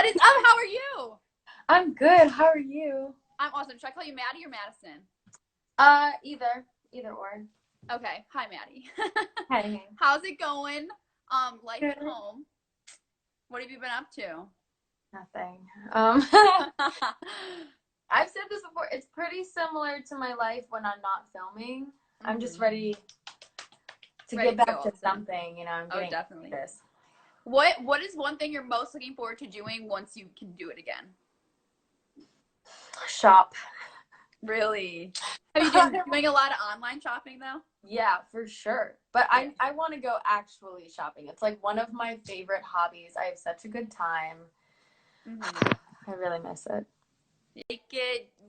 What is up? How are you? I'm good. How are you? I'm awesome. Should I call you Maddie or Madison? Either or. Okay. Hi, Maddie. Hey. How's it going? Life Good. at home. What have you been up to? Nothing. I've said this before. It's pretty similar to my life when I'm not filming. Mm-hmm. I'm just ready to get back to something. You know, I'm getting definitely. This. What is one thing you're most looking forward to doing once you can do it again? Shop. Really? Have you been doing a lot of online shopping though? Yeah, for sure. But yeah. I want to go actually shopping. It's like one of my favorite hobbies. I have such a good time. Mm-hmm. I really miss it.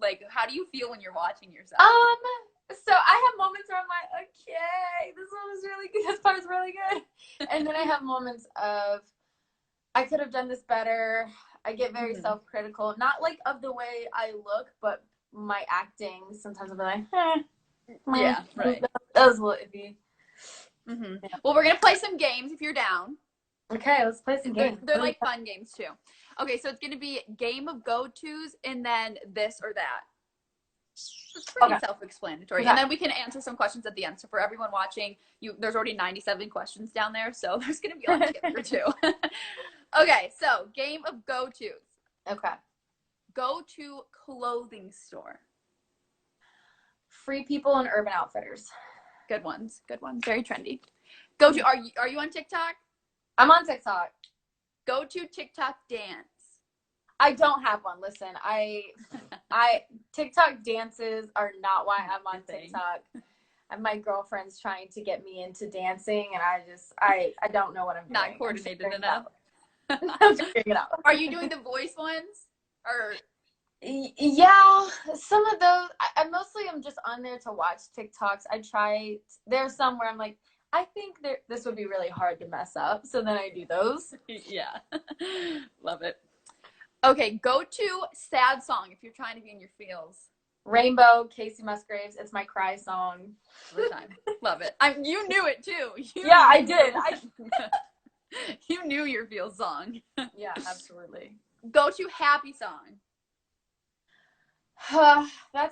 Like, how do you feel when you're watching yourself? So I have moments where I'm like, okay, this one was really good. This part is really good. And then I have moments of, I could have done this better. I get very self-critical, not like of the way I look, but my acting. Sometimes I'll be like, yeah, right. That was a little iffy. Mm-hmm. Yeah. Well, we're going to play some games if you're down. Okay, let's play some games. They're like fun games too. Okay, so it's going to be game of go-tos and then this or that. It's pretty self-explanatory. Okay. And then we can answer some questions at the end. So for everyone watching, there's already 97 questions down there, so there's going to be a lot to get through too. Okay, so game of go-tos. Okay. Go to clothing store. Free People and Urban Outfitters. Good ones. Good ones. Very trendy. Go to, are you on TikTok? I'm on TikTok. Go to TikTok dance. I don't have one. Listen, I TikTok dances are not why I'm on TikTok. And my girlfriend's trying to get me into dancing, and I don't know what I'm doing. Not coordinated enough. I'm figuring it out. Are you doing the voice ones? Or yeah, some of those. I mostly am just on there to watch TikToks. There's some where I'm like, I think this would be really hard to mess up, so then I do those. Yeah. Love it. Okay, go to sad song if you're trying to be in your feels. Rainbow, Casey Musgraves. It's my cry song. Every time. Love it. You knew it too. I did. You knew your feel song. Yeah, absolutely. Go to happy song. That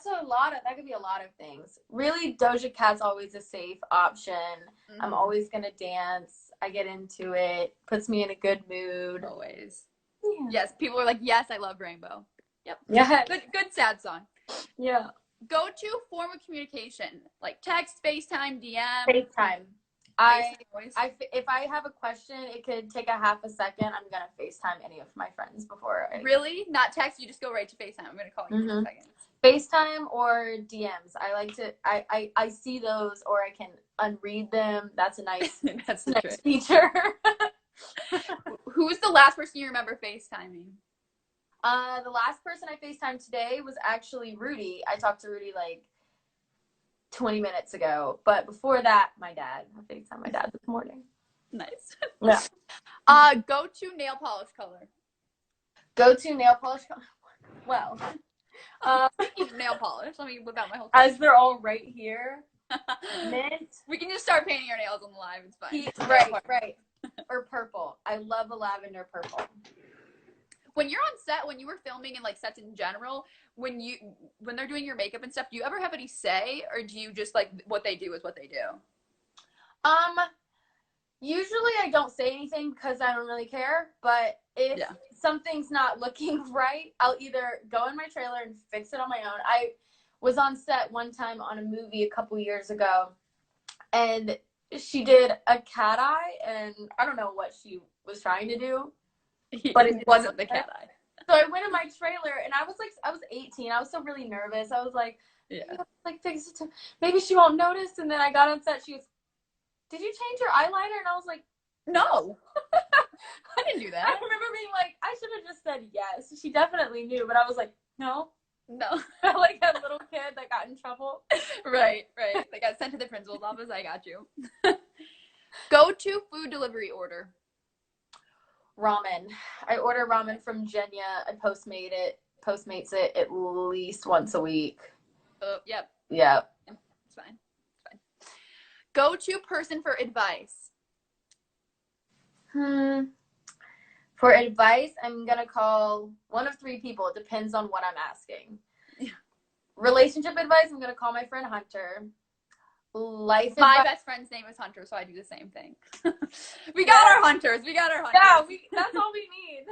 could be a lot of things. Really, Doja Cat's always a safe option. Mm-hmm. I'm always gonna dance. I get into it. Puts me in a good mood. Always. Yeah. Yes, people are like, yes, I love Rainbow. Yep. Yeah. Good sad song. Yeah. Go to form of communication, like text, FaceTime, DM. FaceTime. If I have a question, it could take a half a second. I'm gonna FaceTime any of my friends before. Really? Not text? You just go right to FaceTime. I'm gonna call you in a second. FaceTime or DMs. I like to. I see those, or I can unread them. That's a nice. That's a nice feature. Who's the last person you remember FaceTiming? The last person I FaceTimed today was actually Rudy. I talked to Rudy like 20 minutes ago, but before that, my dad. I FaceTimed my dad this morning. Nice. Yeah. Go to nail polish color. Go to nail polish color. Well, speaking of nail polish, let me whip out my whole. As they're all right here. Mint. We can just start painting our nails on the live. It's fine. Right. Or purple. I love a lavender purple. When you're on set, when you were filming and like sets in general, when they're doing your makeup and stuff, do you ever have any say, or do you just like what they do is what they do? Usually I don't say anything because I don't really care. But if something's not looking right, I'll either go in my trailer and fix it on my own. I was on set one time on a movie a couple years ago, and she did a cat eye, and I don't know what she was trying to do. But it wasn't the cat eye. So I went in my trailer, and I was 18. I was still really nervous. I was like, fix it. Maybe she won't notice. And then I got on set. She goes, "Did you change your eyeliner?" And I was like, "No, I didn't do that." I remember being like, I should have just said yes. She definitely knew, but I was like, no. Like a little kid that got in trouble. Right. They got sent to the principal's office. I got you. Go to food delivery order. Ramen. I order ramen from Jenya. I Postmates it at least once a week. Yep. Yeah. It's fine. Go to person for advice. For advice, I'm going to call one of three people. It depends on what I'm asking. Yeah. Relationship advice, I'm going to call my friend Hunter. Life My advice. best friend's name is Hunter, so I do the same thing. We got our hunters. We got our hunters. Yeah, that's all we need.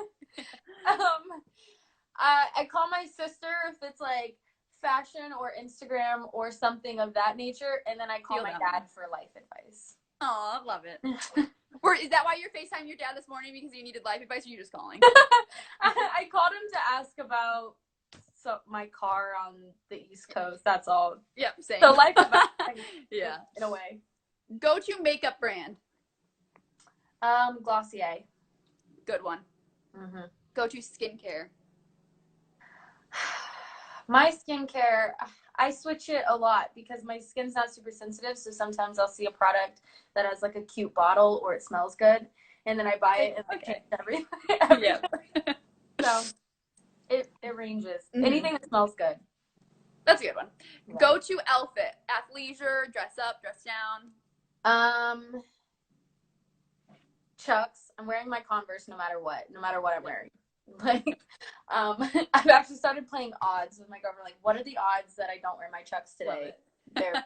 I call my sister if it's like fashion or Instagram or something of that nature, and then I call my dad for life advice. Oh, I love it. Is that why you're FaceTiming your dad this morning, because you needed life advice, or you just calling? I called him to ask about my car on the East Coast. That's all. Yep, same. So life advice, yeah, in a way. Go-to makeup brand. Glossier. Good one. Mm-hmm. Go-to skincare. My skincare, I switch it a lot because my skin's not super sensitive. So sometimes I'll see a product that has like a cute bottle or it smells good, and then I buy it and like change everything. Yeah. So it ranges. Mm-hmm. Anything that smells good. That's a good one. Yeah. Go-to outfit. Athleisure, dress up, dress down. Chucks. I'm wearing my Converse no matter what I'm wearing. Like, I've actually started playing odds with my girlfriend. Like, what are the odds that I don't wear my Chucks today? They're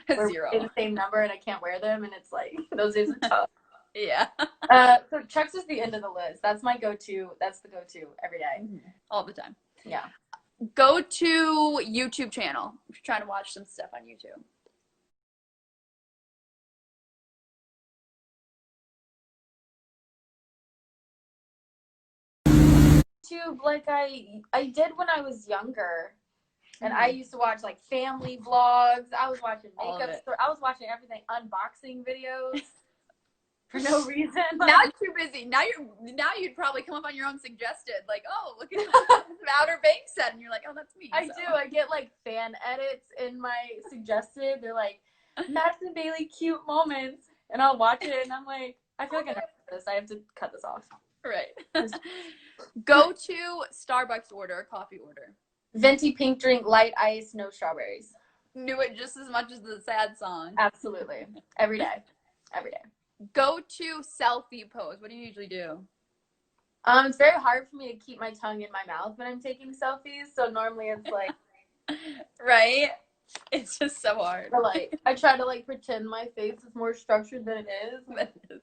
we're 0. in the same number and I can't wear them, and it's like those days are tough. Yeah. So Chucks is the end of the list. That's my go-to. That's the go-to every day. All the time. Yeah. Go-to YouTube channel. If you're trying to watch some stuff on YouTube. YouTube, like I did when I was younger, and I used to watch like family vlogs. I was watching makeup store. I was watching everything, unboxing videos for no reason. Now you're too busy. Now you'd probably come up on your own suggested, like, oh, look at this Outer Banks set, and you're like, oh, that's me. I do. I get like fan edits in my suggested. They're like Madison Bailey cute moments, and I'll watch it, and I'm like, I feel like I know this. I have to cut this off. Right. Go to Starbucks order, coffee order. Venti pink drink, light ice, no strawberries. Knew it just as much as the sad song. Absolutely. Every day. Every day. Go to selfie pose. What do you usually do? It's very hard for me to keep my tongue in my mouth when I'm taking selfies. So normally it's like, right? It's just so hard. Like, I try to like pretend my face is more structured than it is. It is.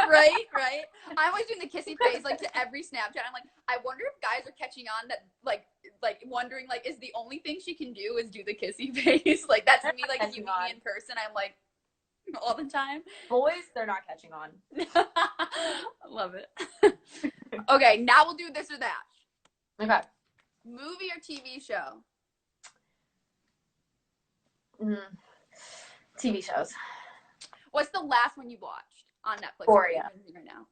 right. I'm always doing the kissy face like to every Snapchat. I'm like, I wonder if guys are catching on that, like wondering, like, is the only thing she can do is do the kissy face? Like, that's me, like, if you meet me in person, I'm like, all the time. Boys, they're not catching on. Love it. Okay, now we'll do this or that. Okay. Movie or TV show? TV shows. What's the last one you watched on Netflix? Euphoria. Right now.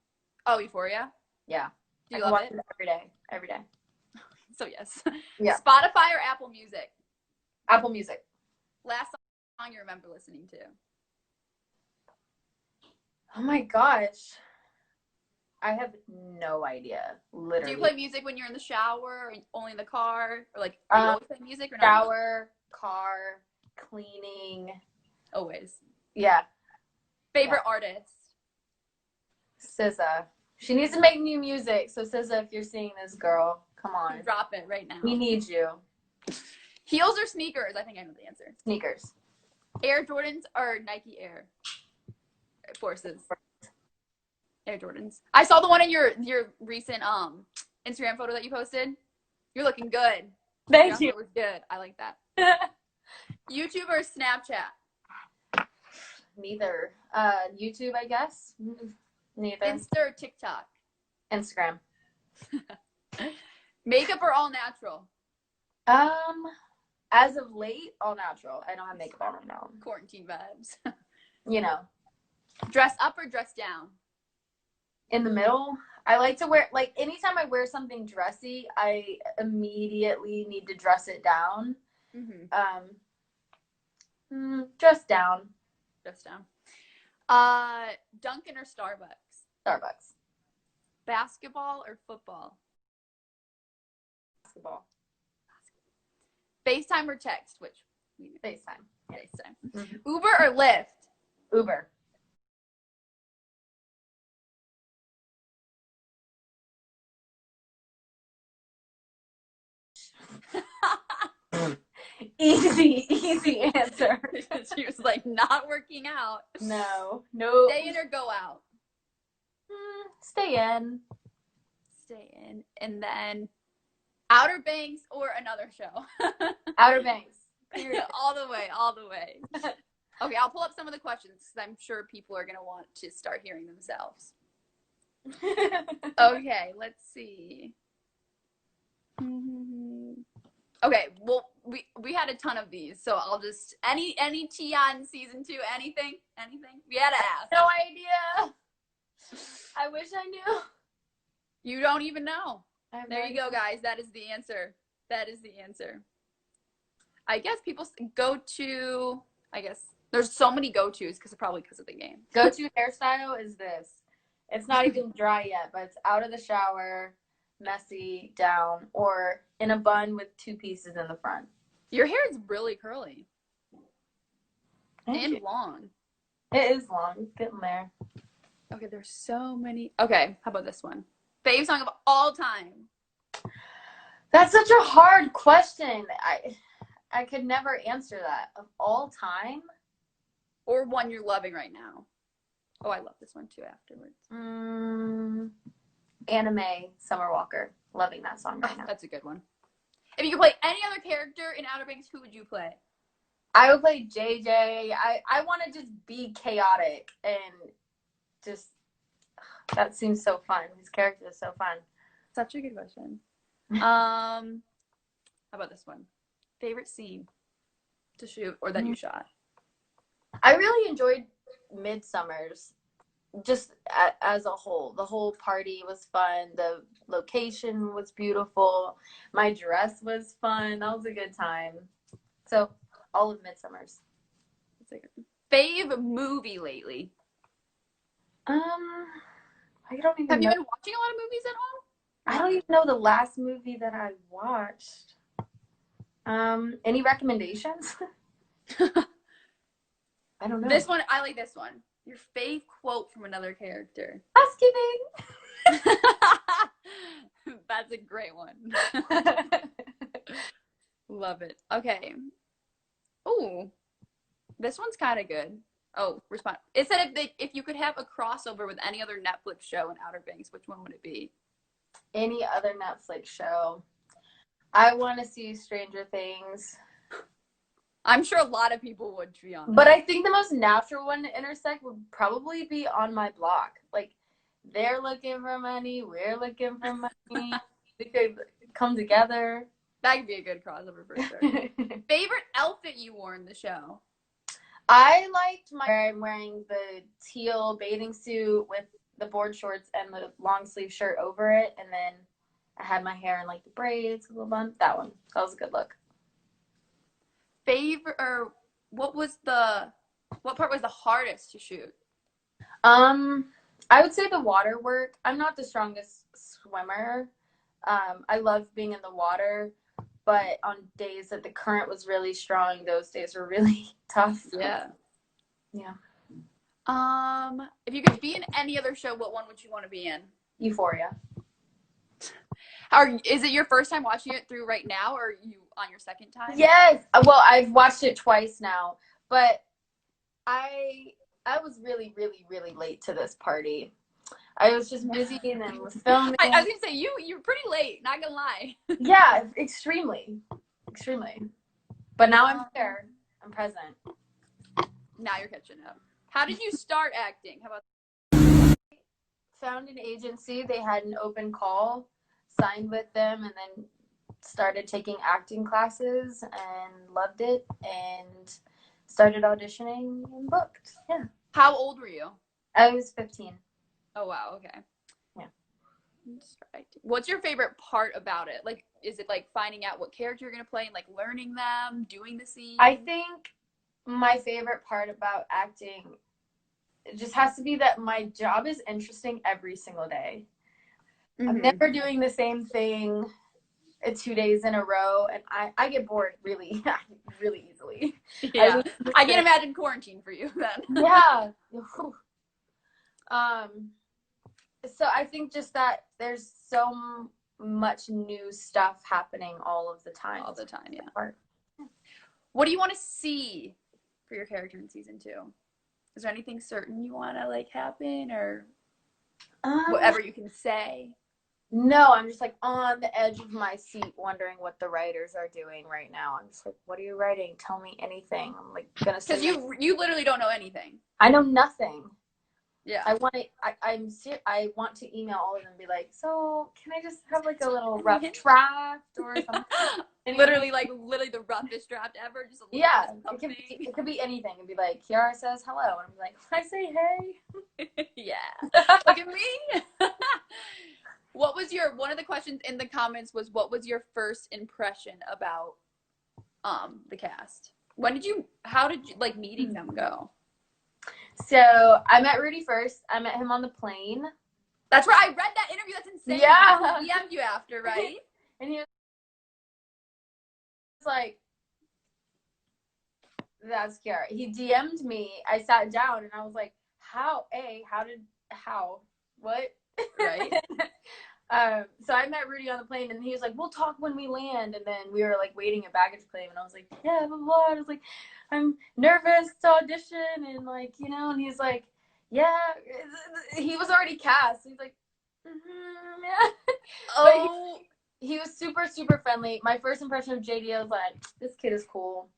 Oh, Euphoria? Yeah. Do you love it? Every day. Every day. So yes. Yeah. Spotify or Apple Music? Apple Music. Last song you remember listening to? Oh my gosh. I have no idea. Literally. Do you play music when you're in the shower, or only in the car? Or like, do you always play music or not? Shower, car, cleaning. Always. Yeah. Favorite artist? SZA. She needs to make new music. So SZA, if you're seeing this, girl, come on. Drop it right now. We need you. Heels or sneakers? I think I know the answer. Sneakers. Air Jordans or Nike Air Forces? Air Jordans. I saw the one in your recent Instagram photo that you posted. You're looking good. Thank you. It was good. I like that. YouTube or Snapchat? Neither. YouTube, I guess. Neither. Insta or TikTok? Instagram. Makeup or all natural? As of late, all natural. I don't have makeup on right now. Quarantine vibes. You know. Dress up or dress down? In the middle. I like to wear, like, anytime I wear something dressy, I immediately need to dress it down. Dress down. Dress down. Dunkin' or Starbucks? Starbucks. Basketball or football? Basketball. FaceTime or text? Which? FaceTime. FaceTime. Uber or Lyft? Uber. Easy answer. She was like, not working out. No. Stay in or go out? Stay in. Stay in. And then Outer Banks or another show? Outer Banks. Period. All the way. Okay, I'll pull up some of the questions because I'm sure people are going to want to start hearing themselves. Okay, let's see. Okay, well, we had a ton of these, so I'll just any tea on season 2, anything we had to ask. No idea. I wish I knew. You don't even know. There you go, guys. That is the answer. I guess people go to. I guess there's so many go-tos probably because of the game. Go-to hairstyle is this. It's not even dry yet, but it's out of the shower, messy, down, or in a bun with 2 pieces in the front. Your hair is really curly. And long. It is long. It's getting there. Okay, there's so many. Okay, how about this one? Fave song of all time. That's such a hard question. I could never answer that. Of all time? Or one you're loving right now. Oh, I love this one too afterwards. Anime, Summer Walker. Loving that song right now. That's a good one. If you could play any other character in Outer Banks, who would you play? I would play JJ. I want to just be chaotic and just, that seems so fun. His character is so fun. Such a good question. How about this one? Favorite scene to shoot or that you shot? I really enjoyed Midsummer's, just as a whole. The whole party was fun. The location was beautiful. My dress was fun. That was a good time. So, all of Midsummer's. Fave movie lately? I don't even know. Have you been watching a lot of movies at all? I don't even know the last movie that I watched. Any recommendations? I don't know. This one, I like this one. Your fave quote from another character. Housekeeping. That's a great one. Love it. Okay. Oh, this one's kind of good. Oh, respond. It said if you could have a crossover with any other Netflix show in Outer Banks, which one would it be? Any other Netflix show. I want to see Stranger Things. I'm sure a lot of people would, to be honest. But I think the most natural one to intersect would probably be On My Block. Like, they're looking for money, we're looking for money. We could come together. That could be a good crossover for sure. Favorite outfit you wore in the show? I liked I'm wearing the teal bathing suit with the board shorts and the long sleeve shirt over it, and then I had my hair in like the braids, a little bun. That one. That was a good look. Favorite, or what part was the hardest to shoot? I would say the water work. I'm not the strongest swimmer. I love being in the water, but on days that the current was really strong, those days were really tough. Yeah. Yeah. If you could be in any other show, what one would you want to be in? Euphoria. Is it your first time watching it through right now, or are you on your second time? Yes. Well, I've watched it twice now, but I was really, really, really late to this party. I was just busy and then was filming. I was gonna say you're pretty late. Not gonna lie. Yeah, extremely. But now I'm here. I'm present. Now you're catching up. How did you start acting? How about? Found an agency. They had an open call. Signed with them, and then started taking acting classes and loved it, and started auditioning and booked. Yeah. How old were you? I was 15. Oh wow. Okay. Yeah. What's your favorite part about it? Like, is it like finding out what character you're gonna play and like learning them, doing the scene? I think my favorite part about acting, it just has to be that my job is interesting every single day. Mm-hmm. I'm never doing the same thing 2 days in a row, and I get bored really, really easily. Yeah, I can imagine quarantine for you then. Yeah. So I think just that there's so much new stuff happening all of the time. All the time, yeah. What do you want to see for your character in season 2? Is there anything certain you want to like happen, or whatever you can say? No, I'm just like on the edge of my seat wondering what the writers are doing right now. I'm just like, what are you writing? Tell me anything. I'm like gonna say because you literally don't know anything. I know nothing. Yeah. I want to email all of them and be like, so can I just have like a little rough draft or something? literally the roughest draft ever. Just a little it could be anything. It'd be like, Kiara says hello, and I'm like, I say hey. Yeah. Look at me. What was one of the questions in the comments was, what was your first impression about the cast? How did you like meeting them go? So I met Rudy first. I met him on the plane. That's right. I read that interview. That's insane. Yeah. He DM'd you after, right? And he was like, that's Kiara. He DM'd me. I sat down and I was like, what? Right. So I met Rudy on the plane and he was like, we'll talk when we land. And then we were like waiting at baggage claim and I was like, yeah, blah, blah. I was like, I'm nervous to audition and like, you know, and he's like, yeah, he was already cast. He's like, yeah. Oh. He was super, super friendly. My first impression of JD, I was like, this kid is cool.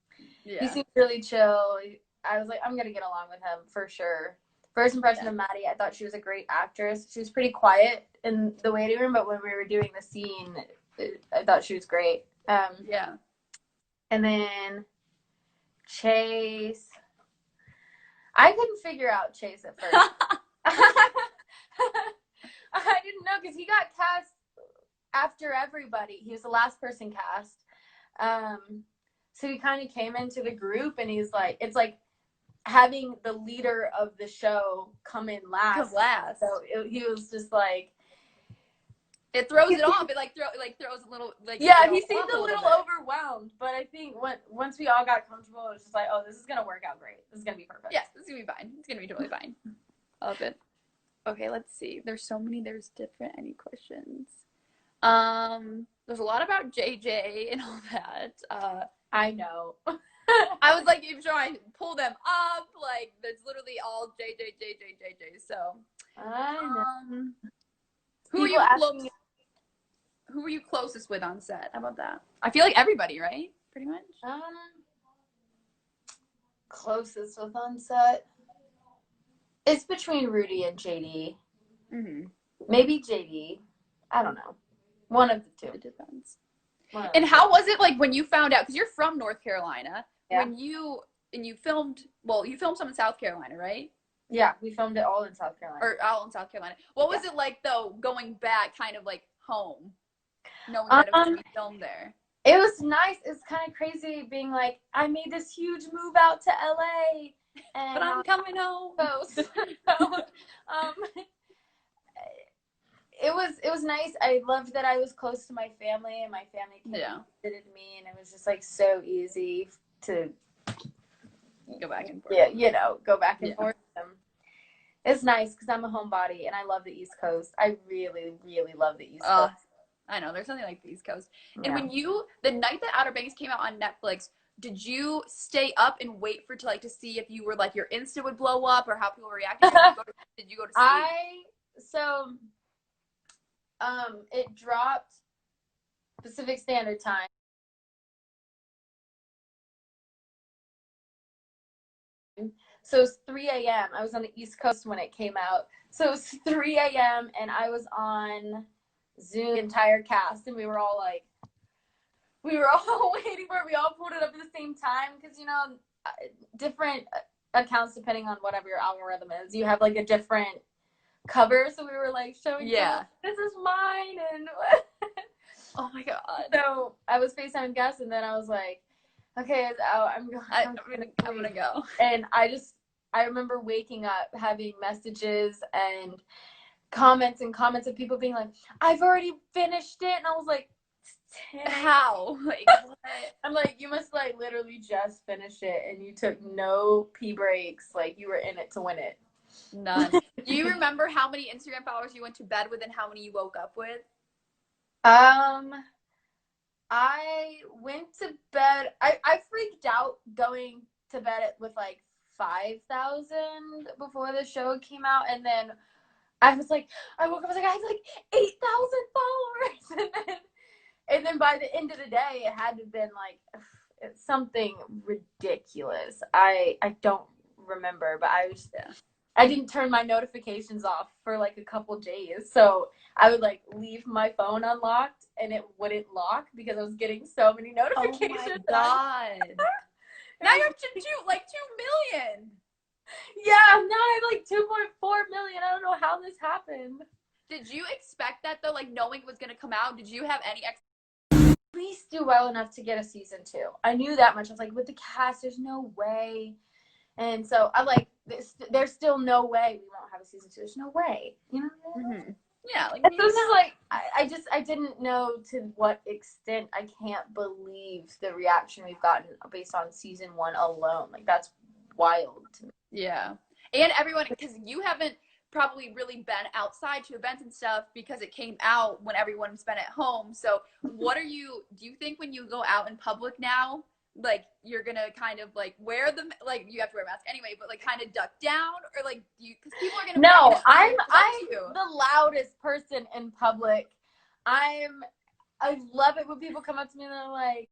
Yeah. He seems really chill. I was like, I'm going to get along with him for sure. First impression of Maddie, I thought she was a great actress. She was pretty quiet in the waiting room, but when we were doing the scene, I thought she was great. Yeah. And then Chase. I couldn't figure out Chase at first. I didn't know because he got cast after everybody. He was the last person cast. So he kind of came into the group and he's like, it's like having the leader of the show come in last. So he was just like, it throws it off. It throws a little he seemed a little overwhelmed, but I think once we all got comfortable, it was just like, oh, this is gonna work out great. This is gonna be perfect. Yes, this is gonna be fine. It's gonna be totally fine. I love it. Okay, let's see. There's so many. There's different any questions. There's a lot about JJ and all that. I know. I was like, if I pull them up, like there's literally all JJ. So I know. Who were you closest with on set? How about that? I feel like everybody, right? Pretty much. Closest with on set. It's between Rudy and JD. Mm-hmm. Maybe JD. I don't know. One of the two. It depends. And how was it like when you found out? Because you're from North Carolina. Yeah. When you filmed some in South Carolina, right? Yeah, we filmed it all in South Carolina. Or all in South Carolina. What was it like though, going back, kind of like home, knowing that it was going to be filmed there? It was nice. It's kind of crazy being like, I made this huge move out to LA, and but I'm coming home. It was nice. I loved that I was close to my family, and my family visited me, and it was just like so easy to go back and forth. Yeah, go back and forth with them. It's nice because I'm a homebody and I love the East Coast. I really, really love the East Coast. I know, there's something like the East Coast. And when the night that Outer Banks came out on Netflix, did you stay up and wait to see if you were like your Insta would blow up or how people were reacting? Did you go to sleep? It dropped Pacific Standard Time. So it was 3 a.m. I was on the East Coast when it came out. So it was 3 a.m. and I was on Zoom, the entire cast, and we were all waiting for it. We all pulled it up at the same time because, different accounts, depending on whatever your algorithm is, you have like a different cover. So we were like showing, this is mine. And oh my God. So I was FaceTiming guests and then I was like, okay, it's out. I'm gonna go. And I remember waking up having messages and comments of people being like, I've already finished it. And I was like, how? Like, what? I'm like, you must like literally just finish it and you took no pee breaks. Like you were in it to win it. None. Do you remember how many Instagram followers you went to bed with and how many you woke up with? I went to bed. I freaked out going to bed with like 5,000 before the show came out, and then I was like, I woke up, I was like, I have like 8,000 followers, and then by the end of the day, it had to have been like something ridiculous. I don't remember, but I didn't turn my notifications off for like a couple days, so I would like leave my phone unlocked and it wouldn't lock because I was getting so many notifications. Oh my god! Now you're up to like 2 million. Yeah, now I have like 2.4 million. I don't know how this happened. Did you expect that though? Like knowing it was gonna come out, did you have any? At least do well enough to get a season 2. I knew that much. I was like, with the cast, there's no way. And so I'm like, there's still no way we won't have a season 2. There's no way, you know. Mm-hmm. Yeah, like and so this is like, I didn't know to what extent. I can't believe the reaction we've gotten based on season 1 alone. Like that's wild to me. Yeah, and everyone, because you haven't probably really been outside to events and stuff because it came out when everyone's been at home. So what do you think when you go out in public now? Like you're gonna kind of like wear them, like you have to wear a mask anyway, but like kind of duck down, or like do you, because people are gonna no I'm the loudest person in public. I love it when people come up to me and they're like,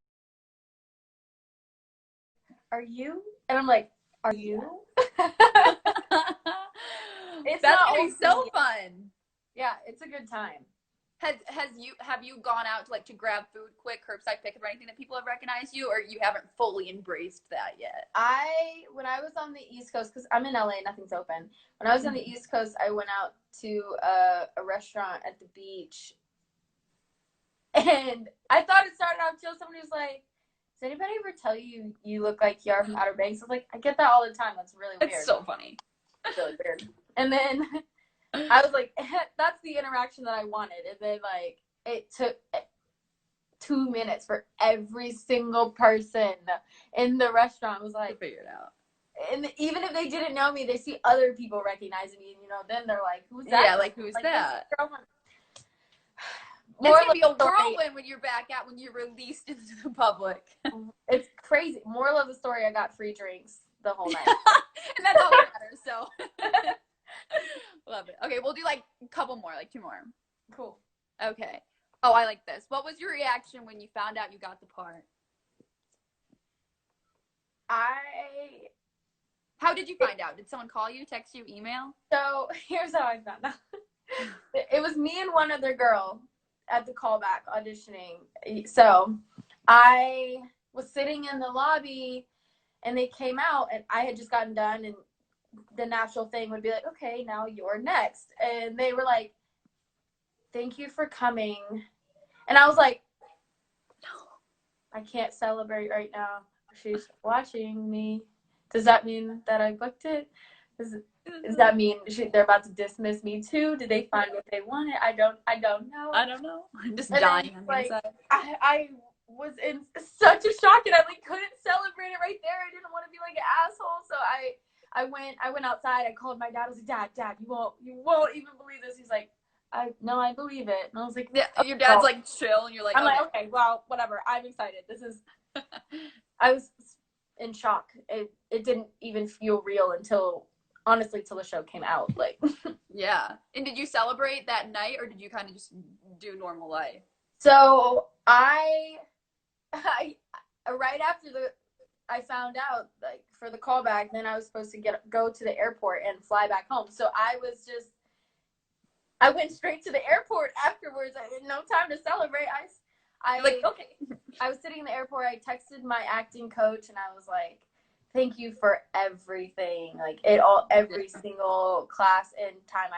are you? And I'm like, are you? It's that's gonna be so fun. Yeah, it's a good time. Have you gone out to like to grab food quick, curbside pickup, or anything that people have recognized you, or you haven't fully embraced that yet? When I was on the East Coast, because I'm in LA, nothing's open. When I was on the East Coast, I went out to a restaurant at the beach, and I thought it started out chill. Somebody was like, "Does anybody ever tell you you look like Yara from Outer Banks?" I was like, "I get that all the time. That's really weird." It's so funny. It's really weird. And then I was like, that's the interaction that I wanted. And then like it took 2 minutes for every single person in the restaurant was like, figure it out. And even if they didn't know me, they see other people recognizing me, and then they're like, who's that? Yeah, like who's that? More it's gonna be a whirlwind when you're back out, when you're released into the public. It's crazy. Moral of the story, I got free drinks the whole night. And that's all that matters, so love it. Okay, we'll do like a couple more, like 2 more. Cool. Okay. Oh, I like this. What was your reaction when you found out you got the part? How did you find out? Did someone call you, text you, email? So here's how I found out. It was me and one other girl at the callback auditioning. So I was sitting in the lobby and they came out and I had just gotten done, and the natural thing would be like, okay, now you're next. And they were like, thank you for coming. And I was like, no, I can't celebrate right now. She's watching me. Does that mean that I booked it? Does that mean they're about to dismiss me too? Did they find what they wanted? I don't know. I don't know. I'm just dying on the inside. I was in such a shock, and I like couldn't celebrate it right there. I didn't want to be like an asshole, so I went outside. I called my dad. I was like, Dad, you won't even believe this. He's like, I believe it. And I was like, yeah, your dad's like chill, and you're like, I'm like, okay, well, whatever. I'm excited. This is. I was in shock. It didn't even feel real until the show came out. Like, yeah. And did you celebrate that night, or did you kind of just do normal life? So I right after I found out, like, for the callback, then I was supposed to go to the airport and fly back home. So I went straight to the airport afterwards. I had no time to celebrate. I was sitting in the airport. I texted my acting coach and I was like, thank you for everything. Like every single class and time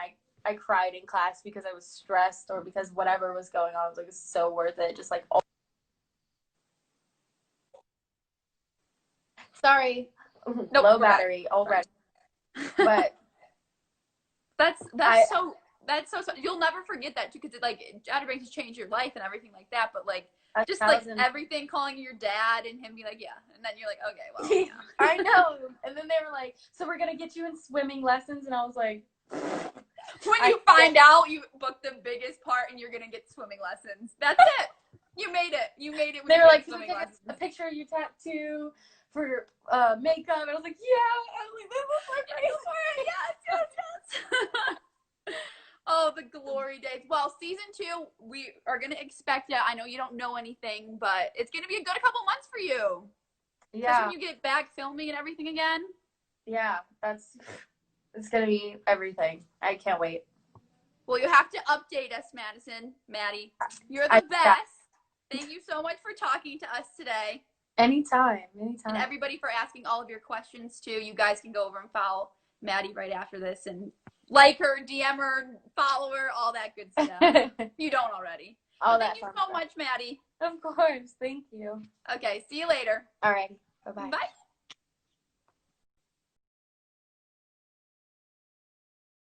I cried in class because I was stressed or because whatever was going on. I was like, it's so worth it. Just like, sorry, nope, low battery already. But that's so you'll never forget that too, because like Outer Banks has changed your life and everything like that. But like just like everything, calling your dad and him be like, yeah, and then you're like, okay, well, yeah. I know. And then they were like, so we're gonna get you in swimming lessons, and I was like, when you find out you booked the biggest part and you're gonna get swimming lessons, that's it. You made it. You made it. They were like, can we take a picture of your tattoo for your makeup? And I was like, yeah. I was like, this is my face for it. Yes. Oh, the glory days. Well, season 2, we are going to expect it. I know you don't know anything, but it's going to be a good couple months for you. Yeah. Especially when you get back filming and everything again. Yeah, it's going to be everything. I can't wait. Well, you have to update us, Maddie. You're the best. Thank you so much for talking to us today. Anytime. And everybody for asking all of your questions, too. You guys can go over and follow Maddie right after this and like her, DM her, follow her, all that good stuff. You don't already. Thank you so much, Maddie. Of course. Thank you. Okay. See you later. All right. Bye-bye. Bye.